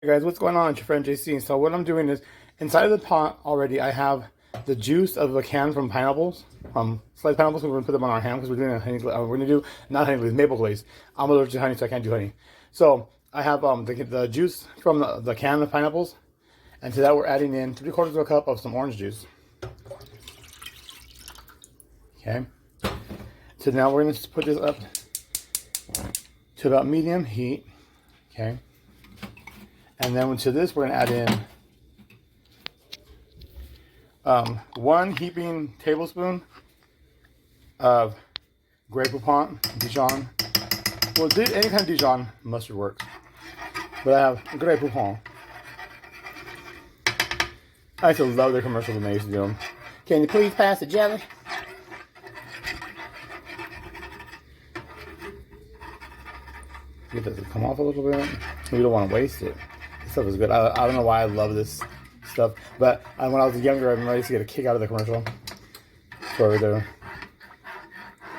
Hey guys, what's going on? It's your friend JC. So what I'm doing is, inside of the pot already, I have the juice of a can from pineapples, sliced pineapples. We're gonna put them on our ham because we're doing a honey. We're gonna do not honey glaze, maple glaze. I'm allergic to honey, so I can't do honey. So I have the juice from the can of pineapples, and to that we're adding in 3/4 of a cup of some orange juice. Okay. So now we're gonna put this up to about medium heat. Okay. And then to this, we're going to add in 1 heaping tablespoon of Grey Poupon, Dijon. Well, any kind of Dijon mustard works. But I have Grey Poupon. I used to love their commercials when they used to do them. Can you please pass the jelly? Get this to come off a little bit. We don't want to waste it. This stuff is good. I don't know why I love this stuff, but when I was younger, I remember I used to get a kick out of the commercial for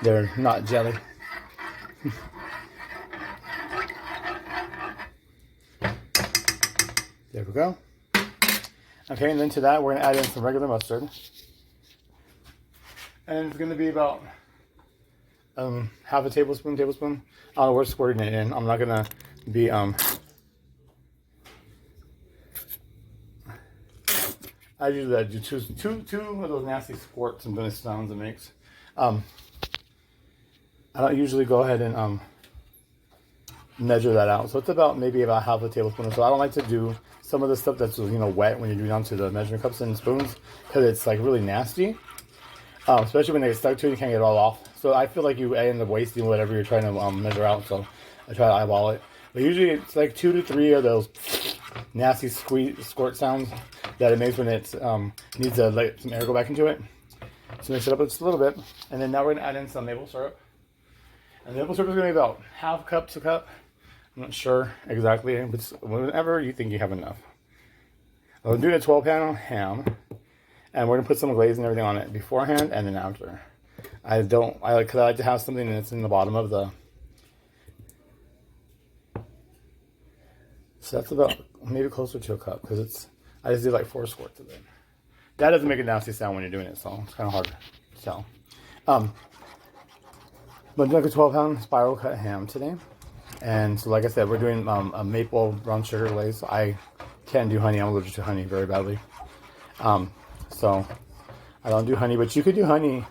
they're not jelly. There we go. Okay, and then to that, we're going to add in some regular mustard. And it's going to be about half a tablespoon. Oh, we're squirting it in. I'm not going to be I usually do two of those nasty squirts and then it sounds it makes. I don't usually go ahead and measure that out. So it's maybe about half a tablespoon or so. I don't like to do some of the stuff that's wet when you're doing onto the measuring cups and spoons because it's like really nasty. Especially when they get stuck to it, you can't get it all off. So I feel like you end up wasting whatever you're trying to measure out. So I try to eyeball it. But usually it's like 2 to 3 of those nasty squirt sounds that it makes when it needs to let some air go back into it. So mix it up just a little bit. And then now we're going to add in some maple syrup. And the maple syrup is going to be about half cup to cup. I'm not sure exactly, but whenever you think you have enough. I'm doing a 12-pound ham. And we're going to put some glaze and everything on it beforehand and then after. I like to have something that's in the bottom of the... So that's about maybe closer to a cup because I just did like 4 squirts of it. That doesn't make a nasty sound when you're doing it, so it's kind of hard to tell. But I'm doing like a 12-pound spiral cut ham today. And so like I said, we're doing a maple brown sugar glaze. I can't do honey. I'm allergic to honey very badly. So I don't do honey, but you could do honey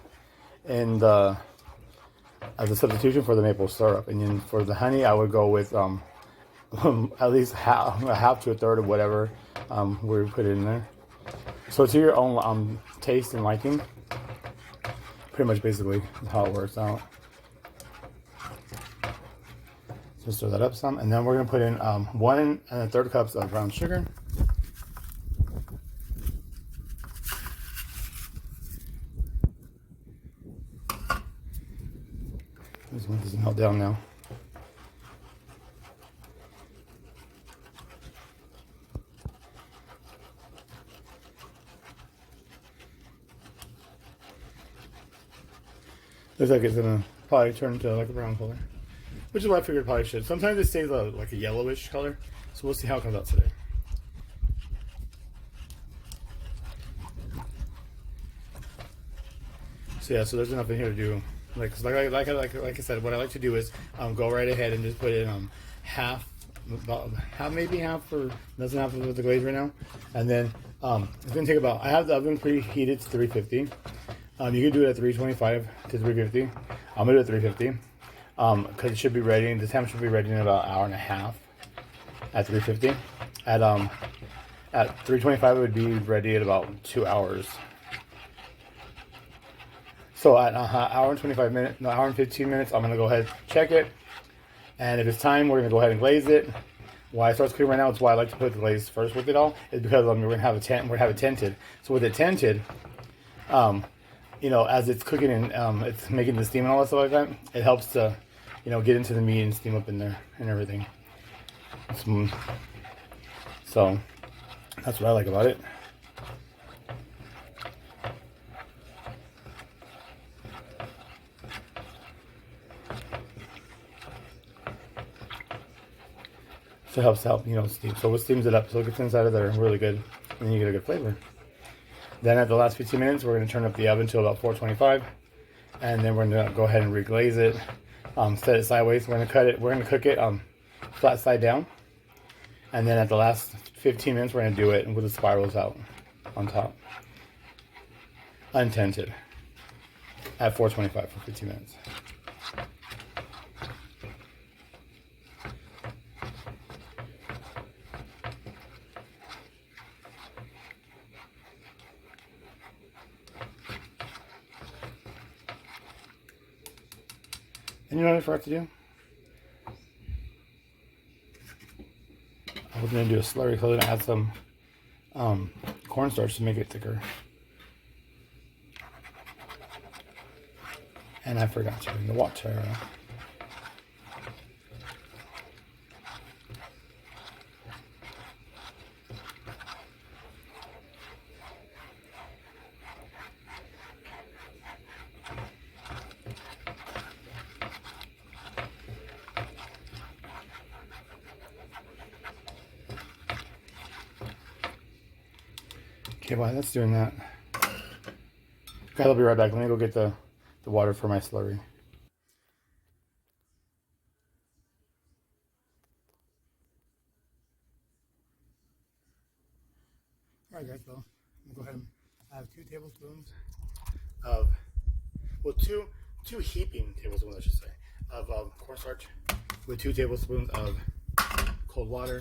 in as a substitution for the maple syrup. And then for the honey, I would go with at least half to a third of whatever we put in there. So to your own taste and liking. Pretty much basically how it works out. So stir that up some, and then we're gonna put in 1 1/3 cups of brown sugar. This one doesn't melt down now. Looks like it's gonna probably turn into like a brown color, which is what I figured it probably should. Sometimes it stays like a yellowish color, so we'll see how it comes out today. So yeah, so there's enough in here to do. Like I said, what I like to do is go right ahead and just put in maybe half or less than half of the glaze right now, and then it's gonna take about. I have the oven preheated to 350. You can do it at 325 to 350. I'm gonna do it at 350 because it should be ready. The ham should be ready in about an hour and a half at 350. At 325, it would be ready at about 2 hours. So at hour and 25 minutes, no, hour and 15 minutes, I'm gonna go ahead and check it. And if it's time, we're gonna go ahead and glaze it. Why it starts cooking right now, it's why I like to put the glaze first with it all, is because we're gonna have it tinted. So with it tinted, as it's cooking and it's making the steam and all that stuff like that, it helps to, get into the meat and steam up in there and everything. So that's what I like about it. So it helps steam. So it steams it up so it gets inside of there really good, and then you get a good flavor. Then at the last 15 minutes, we're going to turn up the oven to about 425, and then we're going to go ahead and reglaze it. Set it sideways. We're going to cut it. We're going to cook it flat side down, and then at the last 15 minutes, we're going to do it with the spirals out on top, untinted, at 425 for 15 minutes. And you know what I forgot to do? I was going to do a slurry, so I'm going to add some cornstarch to make it thicker. And I forgot to bring the water. Okay, while that's doing that, guys, I'll be right back. Let me go get the water for my slurry. Alright guys, so I'm going to go ahead and have 2 tablespoons of, well, two heaping tablespoons, I should say, of cornstarch with 2 tablespoons of cold water.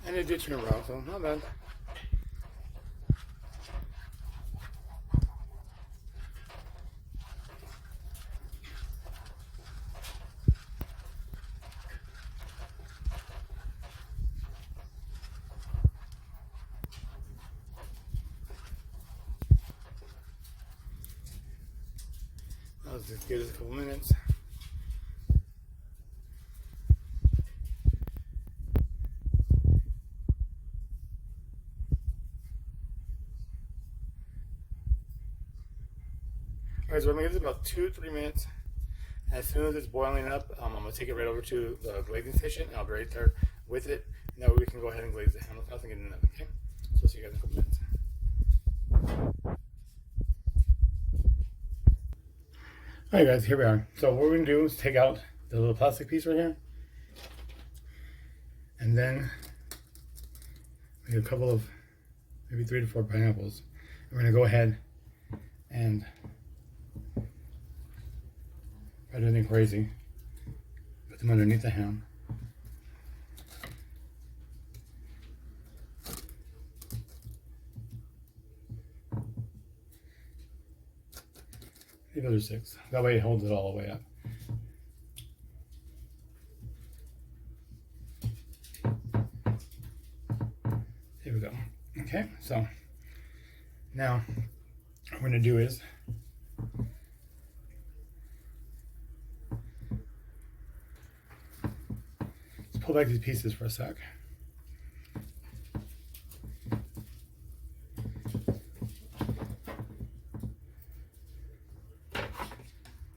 And it did turn around, so not bad. That was as good as a couple minutes. Alright, so I'm going to give this about 2-3 minutes. As soon as it's boiling up, I'm going to take it right over to the glazing station, and I'll be right there with it. And that way we can go ahead and glaze the handle fast and get in the oven, okay? So I'll see you guys in a couple minutes. Alright guys, here we are. So what we're going to do is take out the little plastic piece right here. And then we have a couple of, maybe 3 to 4 pineapples. And we're going to go ahead and I do anything crazy. Put them underneath the ham. Maybe those are 6. That way it holds it all the way up. Here we go. Okay, so now what we're going to do is pull back these pieces for a sec.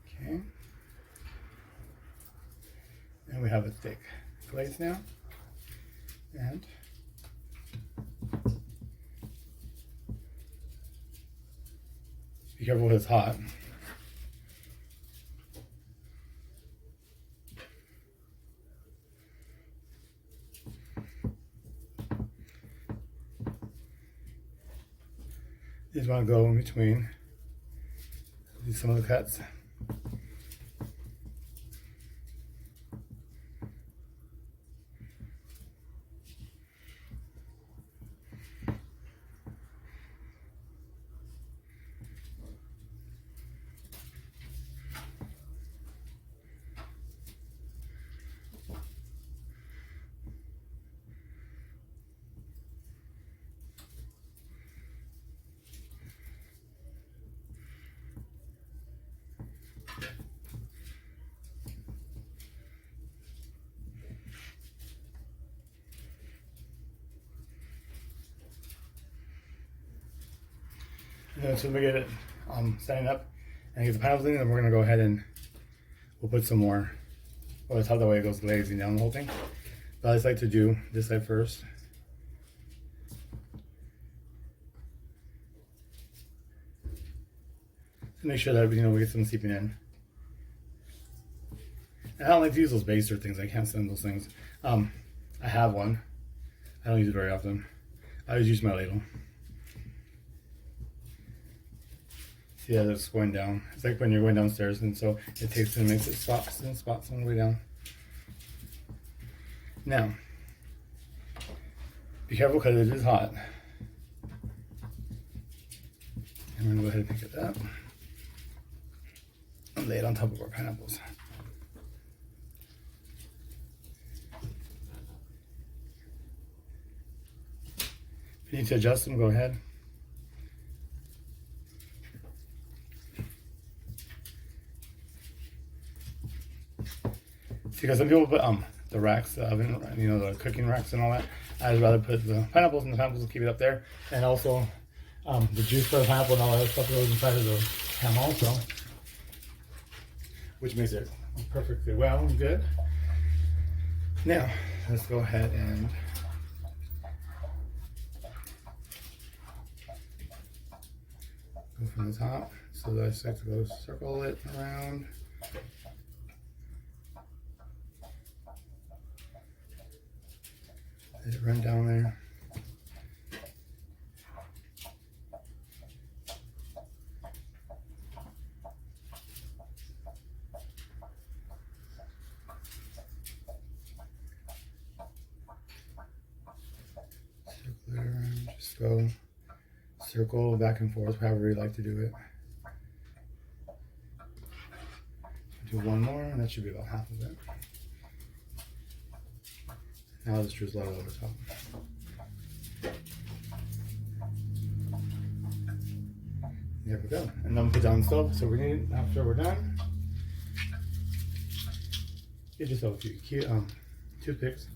Okay. And we have a thick glaze now. And be careful when it's hot. You just want to go in between. Do some of the cuts. And then as soon as we get it standing up and get the pineapples in, then we're gonna go ahead and we'll put some more over the top. That way it goes glazing down the whole thing. But I just like to do this side first. To make sure that we get some seeping in. And I don't like to use those baster things. I can't stand those things. I have one. I don't use it very often. I always use my ladle. See how it's going down. It's like when you're going downstairs, and so it takes and makes it spots and spots on the way down. Now, be careful because it is hot. And we're gonna go ahead and pick it up and lay it on top of our pineapples. If you need to adjust them, go ahead. Because some people put the racks, the oven, the cooking racks and all that. I'd rather put the pineapples and the pineapples and keep it up there. And also the juice for the pineapple and all that stuff goes inside of the ham also, which makes it perfectly well and good. Now let's go ahead and go from the top. So I just have to go circle it around. Let it run down there. Circle it around. Just go circle back and forth, however you like to do it. Do one more, and that should be about half of it. Now I'll just drizzle it over the top. There we go. And then put down the stove. So we need, after we're done, get yourself a few cute toothpicks.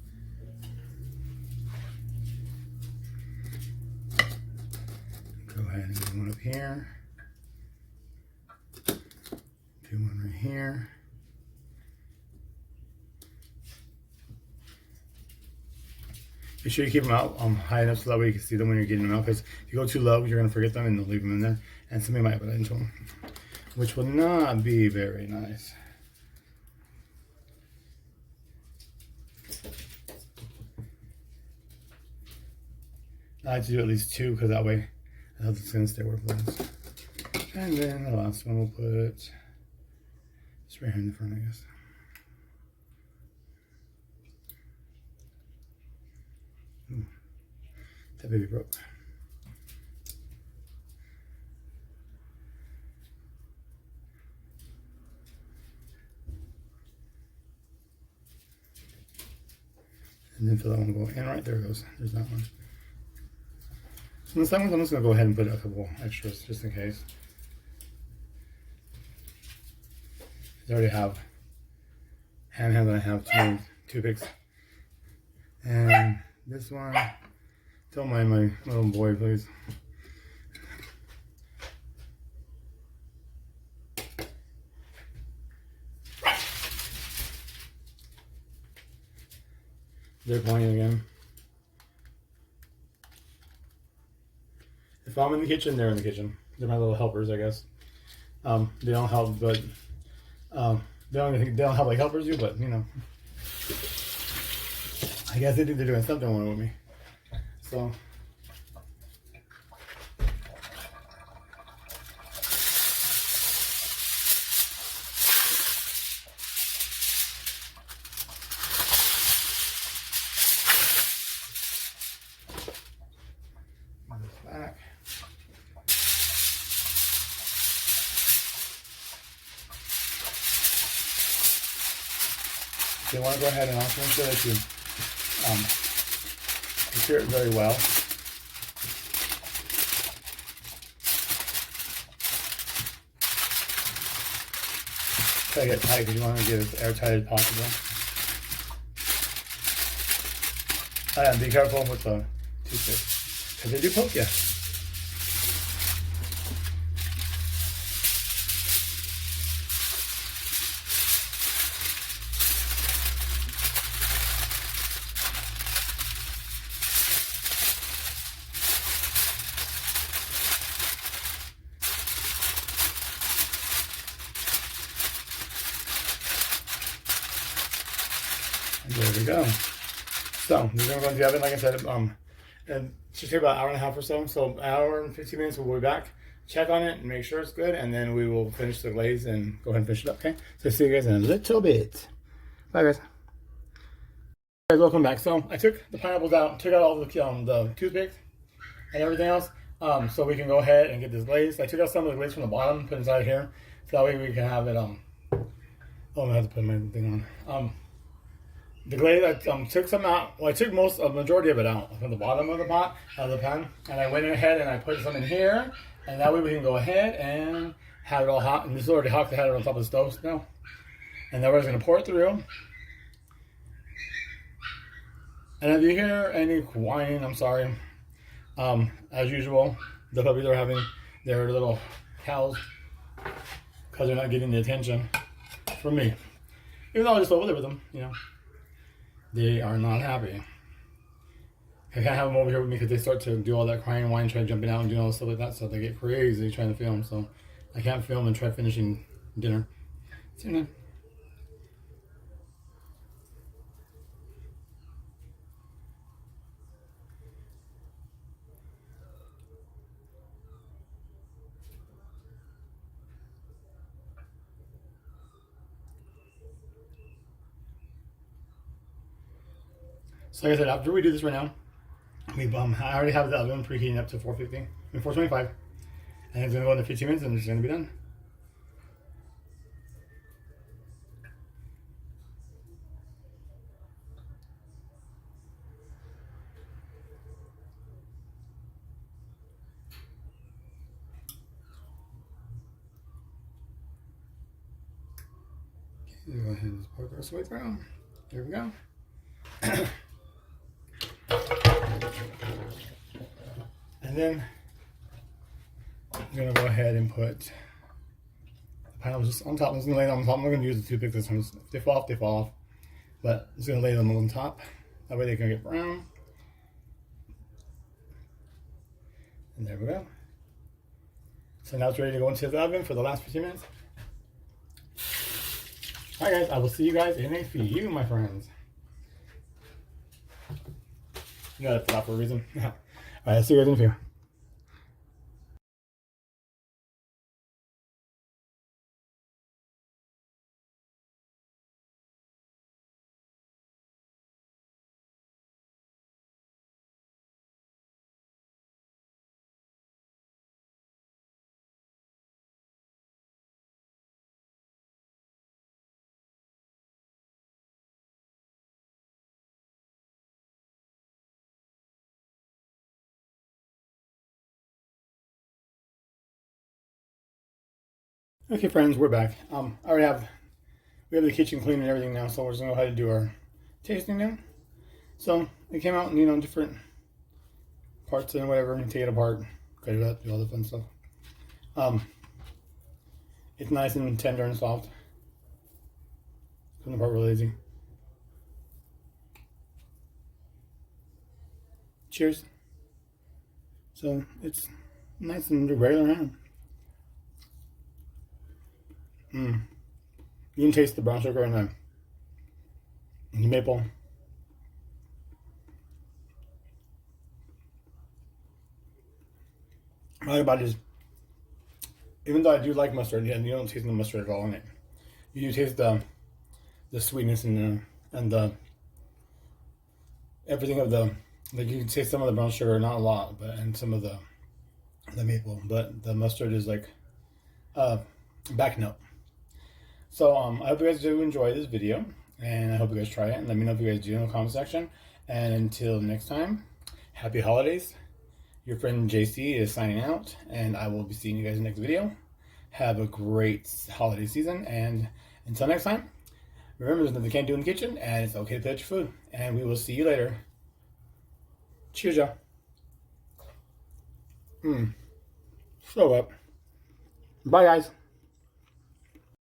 Go ahead and do one up here. Do one right here. Make sure you keep them out high enough so that way you can see them when you're getting them out. Because if you go too low, you're going to forget them and they'll leave them in there. And somebody might bite into them, which will not be very nice. I like to do at least two because that way I hope it's going to stay where it belongs. And then the last one we'll put just right here in the front, I guess. That baby broke. And then for that one, go in right there. It goes. There's that one. So this time I'm just gonna go ahead and put a couple extras just in case. I already have hand and I have two picks, and this one. Don't mind my little boy, please. They're playing again. If I'm in the kitchen, they're in the kitchen. They're my little helpers, I guess. They don't help, but they don't help like helpers do, but I guess they think they're doing something with me. So back. So you want to go ahead and also make sure that you secure it very well. Try to get tight because you want to get it as airtight as possible. And be careful with the toothpick because they do poke you. we go. So we're gonna go into the oven, like I said. And it should take about an hour and a half or so. So an hour and 15 minutes, we'll be back. Check on it and make sure it's good, and then we will finish the glaze and go ahead and finish it up. Okay. So see you guys in a little bit. Bye, guys. Guys, welcome back. So I took the pineapples out, took out all the toothpicks and everything else, so we can go ahead and get this glaze. I took out some of the glaze from the bottom, put it inside here, so that way we can have it. Oh, I have to put my thing on. The glaze, I took some out. Well, I took a majority of it out from the bottom of the pot, out of the pan, and I went ahead and I put some in here, and that way we can go ahead and have it all hot. And this is already hot. I had it on top of the stove now, and then we're just gonna pour it through. And if you hear any whining, I'm sorry. As usual, the puppies are having their little cows because they're not getting the attention from me. Even though I just over there with them, you know. They are not happy. I can't have them over here with me because they start to do all that crying, whining, trying jumping out and doing all this stuff like that. So they get crazy trying to film. So I can't film and try finishing dinner. See you now. So like I said, after we do this right now, I already have the oven preheating up to 450, 425, and it's gonna go into 15 minutes, and it's gonna be done. Okay, go ahead and just pour the rest of the way through. There we go. And then I'm gonna go ahead and put the pineapples just on top. I'm just gonna lay them on top. I'm not gonna use the toothpick this time. If they fall off, they fall off. But I'm just gonna lay them on top. That way they can get brown. And there we go. So now it's ready to go into the oven for the last 15 minutes. Alright guys, I will see you guys in a few, my friends. You gotta put out for a reason. Alright, I'll see you guys in a few. Okay, friends, we're back. We have the kitchen clean and everything now, so we're just gonna go ahead and do our tasting now. So it came out in, you know, different parts and whatever, and take it apart, cut it up, do all the fun stuff. It's nice and tender and soft. Coming apart really easy. Cheers. So it's nice and regular now. You can taste the brown sugar and the maple. What I like about it is, even though I do like mustard, and you don't taste the mustard at all in it, you do taste the sweetness and the everything of the, like, you can taste some of the brown sugar, not a lot, but and some of the maple, but the mustard is like back note. So I hope you guys do enjoy this video, and I hope you guys try it, and let me know if you guys do in the comment section. And until next time, happy holidays. Your friend JC is signing out, and I will be seeing you guys in the next video. Have a great holiday season, and until next time, remember, there's nothing you can't do in the kitchen, and it's okay to touch your food. And we will see you later. Cheers, y'all. So up. Bye, guys.